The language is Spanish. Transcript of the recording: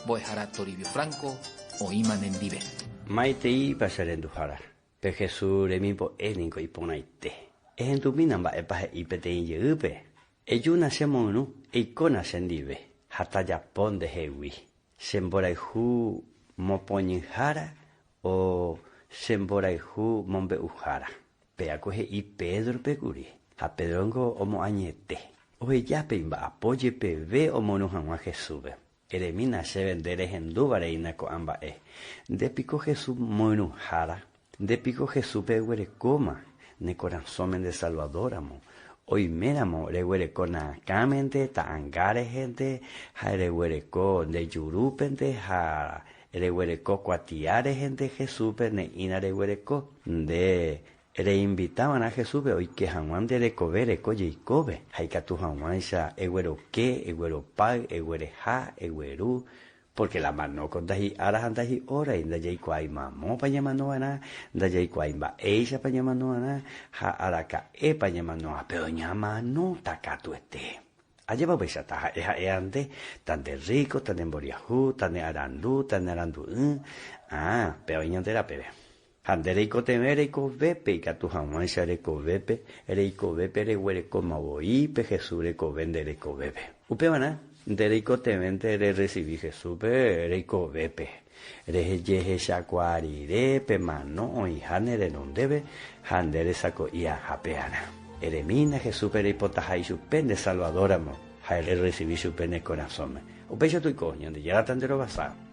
Boejara Toribio Franco o Imanendive. Maitei pasarenduhara. Pe Jesús remipo énico y ponaite. En tu minamba epaje y petein yupe. Eyuna semonu eikona sendive. Hataya pon de hewi. Semboraihu mopoñinjara o semboraihu mombe ujara. Pe acoge y Pedro pecuri. A Pedrongo omo añete. Oye ya pe imba apoye pe ve o monujanwa Jesús. Eremina se vendere hendúbare inako amba de pico Jesús monujara. De pico Jesús pe huerecoma. Ne corazomen de Salvador amo. Hoy meramo rehuereco na camente ta angare gente. Ha rehuereco de yurupente ha rehuereco cuatiare gente Jesús ne ina rehuereco de reinvitaban a Jesús hoy que Juan de recobere coye cobe hay que tu Juan ya eguero que eguero pag eguere ja egueru porque la mano con dahi ara handahi ora inda jai kwai mamo panyamano ana da jai kwai ba eisa panyamano ana ha araka panyamano pero nyamano takatu este allá va besa ta ante tan de rico tan en boriahu tan de arandu pero ñantera pebe Handereiko temereiko vepe y catu jamás reiko vepe rehuereco maboipe Jesús reco vendereco vepe. Upebana, dereiko temente re recibí Jesús reiko vepe. Rejeje shakuari repe mano y hanere non debe handere saco y ajapeana. Eremina Jesús reipotajai su pende salvador amo. Haile recibí su pene corazón. Upecho tu coño de ya tandero basado.